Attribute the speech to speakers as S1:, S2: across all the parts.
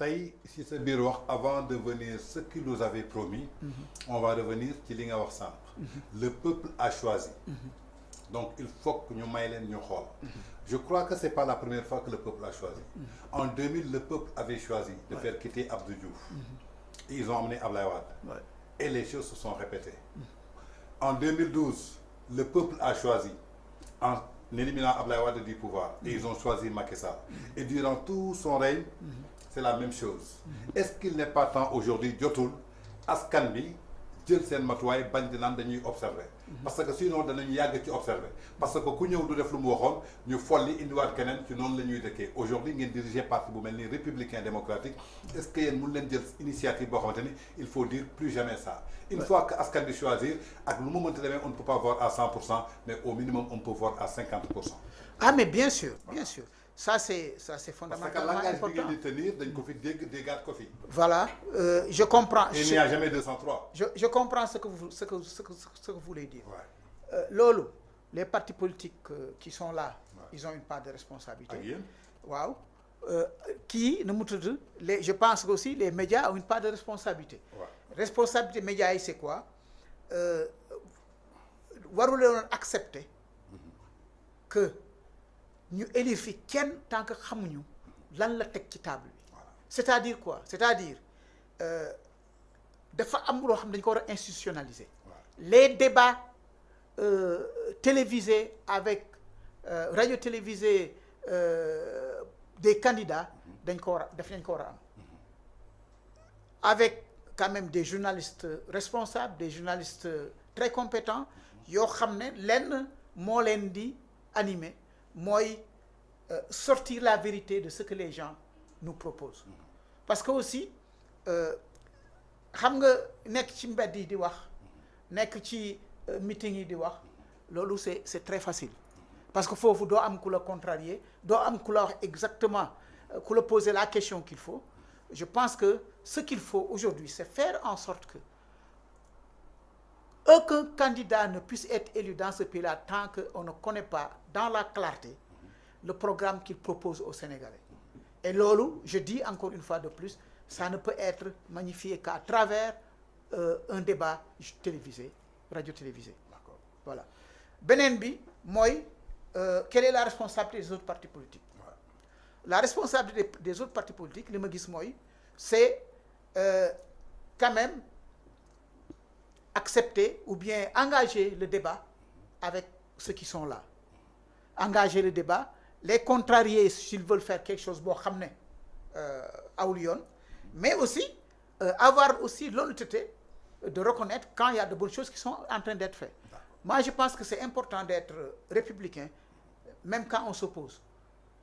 S1: tey si sa biir wax avant de venir ce qu'il nous avait promis. On va revenir ci li nga wax sànq. Le peuple a choisi. Donc il faut que ñu may leen ñu xool. Je crois que c'est pas la première fois que le peuple a choisi. En 2000 le peuple avait choisi de faire quitter Abdou Diouf. Et ils ont emmené Ablaye Wade. Et les choses se sont répétées. En 2012 le peuple a choisi en éliminant Ablaye Wade du pouvoir. Et ils ont choisi Macky Sall. Et durant tout son règne, c'est la même chose. Est-ce qu'il n'est pas temps aujourd'hui jotul askan bi jël seen matuwaay bañ di naan dañuy observer. Parce que sinon danañu yàgg ci observer. Parce que ku ñëw du def lu mu waxoon ñu folli indiwaat keneen ci noonu la ñuy dëkkee. Aujourd'hui ngeen diriger parti bu mel ni républicain démocratique. Est-ce que yéen mun leen jël initiative boo xamante ni il faut dire plus jamais ça. Une fois que askan bi choisir ak lu mu mënti demee on ne peut pas voir à 100%, mais au minimum on peut voir à 50%.
S2: Ah mais bien sûr, bien sûr. Ça c'est fondamentalement
S1: important.
S2: Parce que
S1: langage bi ngeen di tenir dañ ko fi déggaat ko fi.
S2: Voilà, je comprends.
S1: Et il n'y a jamais 203.
S2: Je comprends ce que vous voulez dire.
S1: Ouais.
S2: Lolo, les partis politiques qui sont là, ils ont une part de responsabilité. Waaw. Qui ne me tudd je pense aussi les médias ont une part de responsabilité.
S1: Ouais.
S2: Responsabilité médias yi c'est quoi? Waru leen accepter que ñu élire fi kenn tant que xamuñu lan la teg ci table bi. C'est-à-dire quoi? C'est-à-dire dafa am loo xam dañ ko war a institutionnaliser. Les débats télévisés avec radio télévisée des candidats dañ ko war a def nañ ko war a am. Avec quand même des journalistes responsables, des journalistes très compétents yoo xam ne lenn moo leen di animer mooy sortir la vérité de ce que les gens nous proposent. Parce que aussi xam nga nekk ci mbedd yi di wax nekk ci meeting yi di wax loolu c'est très facile. Parce que foofu doo am ku la contrarier doo am ku la wax exactement ku la poser la question qu'il faut. Je pense que ce qu'il faut aujourd'hui c'est faire en sorte que aucun candidat ne puisse être élu dans ce pays-là tant qu'on ne connaît pas dans la clarté le programme qu'il propose aux Sénégalais. Et loolu, je dis encore une fois de plus, ça ne peut être magnifié qu'à travers un débat télévisé, radio-télévisé.
S1: D'accord.
S2: Voilà. Beneen bi mooy quelle est la responsabilité des autres partis politiques?
S1: Ouais.
S2: La responsabilité des autres partis politiques, li ma gis mooy, c'est quand même accepter ou bien engager le débat avec ceux qui sont là. Engager le débat, les contrarier s'ils veulent faire quelque chose boo xam ne awul yoon, mais aussi avoir aussi l'honnêteté de reconnaître quand il y a de bonnes choses qui sont en train d'être faites. Moi je pense que c'est important d'être républicain même quand on s'oppose.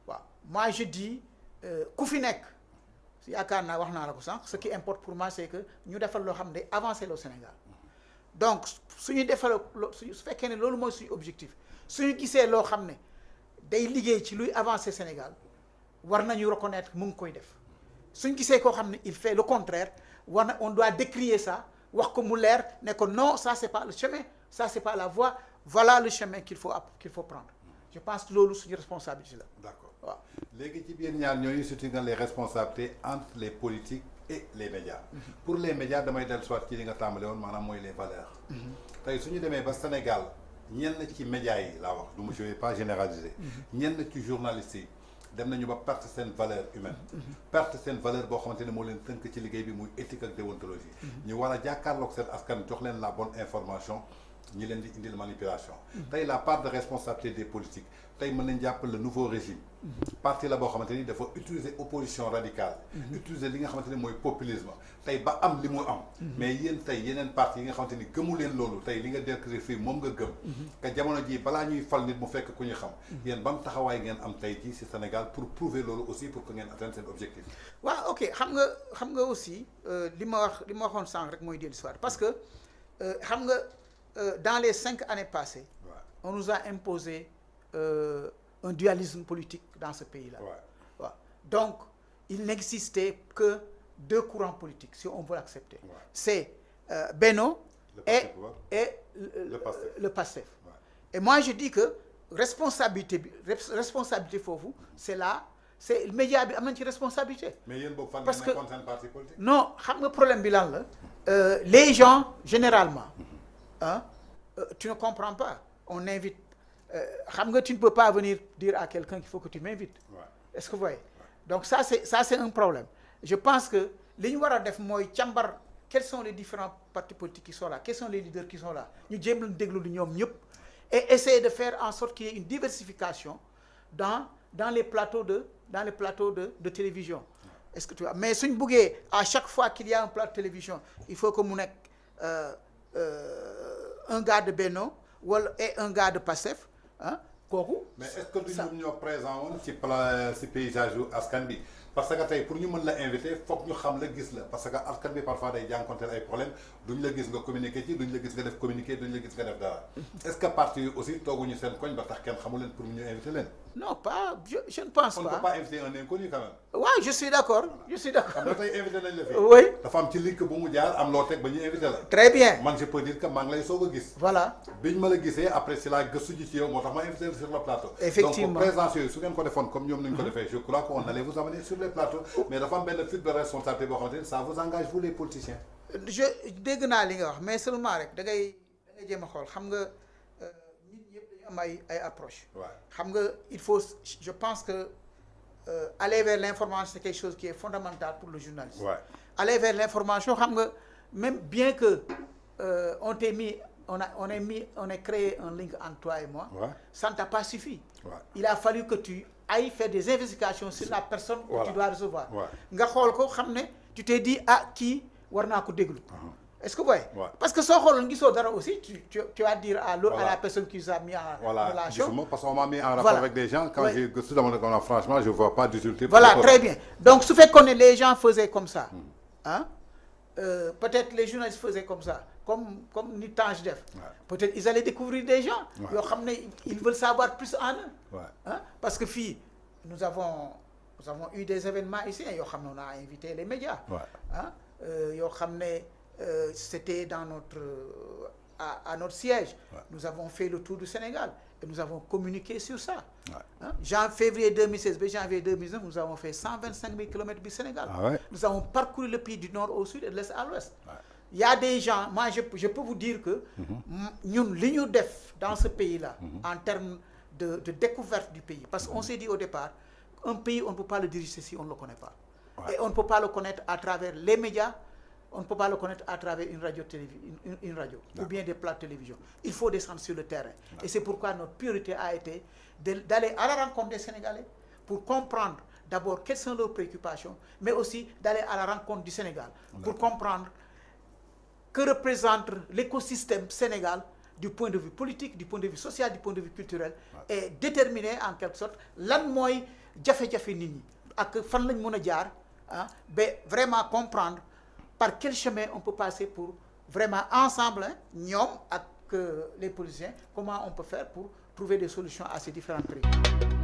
S2: Waaw moi je dis ku fi nekk yaakaar naa wax naa la ko sànq, ce qui importe pour moi c'est que ñu defal loo xam ne avancer le Sénégal. Donc suñu defal su fekkee ne loolu mooy suñu objectif suñu gisee loo xam ne day liggéey ci luy avancer Sénégal war nañu reconnaître mu ngi koy def suñu gisee koo xam ne il fait le contraire war na on doit décrier ça wax ko mu leer ne ko non ça c'est pas le chemin ça c'est pas la voie voilà le chemin qu'il faut prendre. Je pense que loolu suñu responsabilité la.
S1: D'accord.
S2: waaw
S1: léegi ci biir ñaar ñooñu surtout nga les responsabilités entre les politiques et les médias. Pour les médias damay dellu soit ci li nga tàmbale woon maanaam mooy les valeurs. tey su ñu demee ba Sénégal ñenn ci médias yi laa wax du ma je vais pas généraliser. ñenn ci journalistes yi dem nañu ba perte seen valeur humaine. perte seen valeur boo xamante ne moo leen tënk ci liggéey bi muy éthique ak déontologie. ñu war a jàkkaarloog seen askan jox leen la bonne information. ñi leen di indil manipulation. tey la part de responsabilité des politiques tey mën nañ jàpp le nouveau régime. parti la boo xamante ni dafa utiliser opposition radicale. utiliser li nga xamante ni mooy populisme tey ba am li mu am. mais yéen tey yeneen parti yi nga xamante ni gëmu leen loolu tey li nga décrire fii moom nga gëm. que jamono ji balaa ñuy fal nit mu fekk ku ñu xam. yéen ban taxawaay ngeen am tey jii ci Sénégal pour prouver loolu aussi pour que ngeen atteindre seen objectif.
S2: waaw ok xam nga aussi li ma waxoon sànq rek mooy dellu soir parce que xam nga. Dans les 5 années passées, ouais. On nous a imposé un dualisme politique dans ce pays-là. Ouais. Ouais. Donc, il n'existait que 2 courants politiques, si on veut l'accepter. Ouais. C'est Benno et le PASTEF. Ouais. Et moi, je dis que responsabilité pour vous, c'est c'est le média bi am nañ ci responsabilité.
S1: mais yéen boobu fan
S2: parce que
S1: ngeen nekkoon parti politique.
S2: non xam nga problème bi lan la les gens généralement hein, tu ne comprends pas on invite xam nga tu ne peux pas venir dire à quelqu'un qu'il faut que tu m'invites.
S1: Ouais.
S2: Est-ce que vous voyez? Donc ça c'est un problème. Je pense que li ñu war a def mooy càmbar quels sont les différents partis politiques qui sont là, quels sont les leaders qui sont là, ñu jéem leen déglu lu ñoom ñëpp et essayer de faire en sorte qu'il y ait une diversification dans les plateaux de télévision. Est-ce que tu vois? Mais suñ buggee à chaque fois qu'il y a un plateau de télévision il faut que mu nekk un gars de Benno wala et un gars de Pastef ah kooku.
S1: mais est-ce que du ñoom ñoo présent woon ci paysage yu askan bi parce que tey pour ñu mën la inviter foog ñu xam la gis la parce que askan bi parfois day jànkonteel ay problèmes duñ la gis nga communiquer ci duñ la gis nga def communiquer duñ la gis nga def dara est-ce que parti yi aussi tooguñu seen koñ ba tax kenn xamu leen pour ñu inviter leen.
S2: non pas je ne pense pas.
S1: on ne peut pas inviter un inconnu quand même.
S2: waaw je suis d'accord.
S1: xam nga tey invité nañ la fi.
S2: oui
S1: dafa am ci link bu mu jaar am loo teg ba ñu invité la.
S2: très bien
S1: man je peux dire que maa ngi lay soog a gis.
S2: voilà
S1: biñ ma la gisee après si laa gëstu ji ci yow moo tax ma invité sur le plateau.
S2: effectivement
S1: donc présence yooyu su ngeen ko defoon comme ñoom ni ñu ko defee je crois qu'on allait vous amener sur les plateaux mais dafa am benn fuite de responsabilité boo xamante ni ça vous engage vous les politiciens.
S2: je dégg naa li nga wax mais seulement rek da ngay jéem a xool xam nga nit ñëpp dañu am ay approche xam nga il faut je pense que aller vers l'information c'est quelque chose qui est fondamental pour le journaliste. Aller vers l'information xam nga même bien que on a créé un link entre toi et moi. Ça ne t'a pas suffi. Il a fallu que tu ailles faire des investigations sur la personne que tu dois recevoir. nga xool ko xam ne tu t'es dit ah kii war naa ko déglu. Est-ce que vous voyez? Parce que soo xooloon gisoo dara aussi tu vas dire à la personne qui vous a mis en relation.
S1: Justement, parce qu'on m'a mis en rapport avec des gens quand j'ai gëstu dama ne ko franchement je vois pas d'utilité.
S2: Voilà très bien donc su fekkoon ne les gens faisaient comme ça hein peut-être les journalistes faisaient comme ça comme ni Tange def. Peut-être ils allaient découvrir des gens. yoo xam ne ils veulent savoir plus en eux. Hein parce que fii nous avons eu des événements ici yoo xam ne on a invité les médias. Hein yoo xam ne c'était dans à notre siège. Nous avons fait le tour du Sénégal et nous avons communiqué sur ça. Hein? Février 2016 ba janvier 2019 nous avons fait 125 000 kilomètres du Sénégal. Nous avons parcouru le pays du nord au sud et de l'est à l'ouest. Il y a des gens moi je peux vous dire que ñun li ñu def dans ce pays-là en termes de découverte du pays parce qu'on s'est dit au départ un pays on ne peut pas le diriger si on ne le connaît pas. Et on ne peut pas le connaître à travers les médias. On ne peut pas le connaître à travers une radio ou bien des plateaux de télévision. Il faut descendre sur le terrain. Et c'est pourquoi notre priorité a été d'aller à la rencontre des Sénégalais pour comprendre d'abord quelles sont leurs préoccupations, mais aussi d'aller à la rencontre du Sénégal pour comprendre que représente l'écosystème Sénégal du point de vue politique, du point de vue social, du point de vue culturel et déterminer en quelque sorte lan mooy jafe-jafe nit ñi ak fan lañ mën a jaar ah ba vraiment comprendre par quel chemin on peut passer pour vraiment ensemble ñoom ak les politiciens comment on peut faire pour trouver des solutions à ces différents problèmes.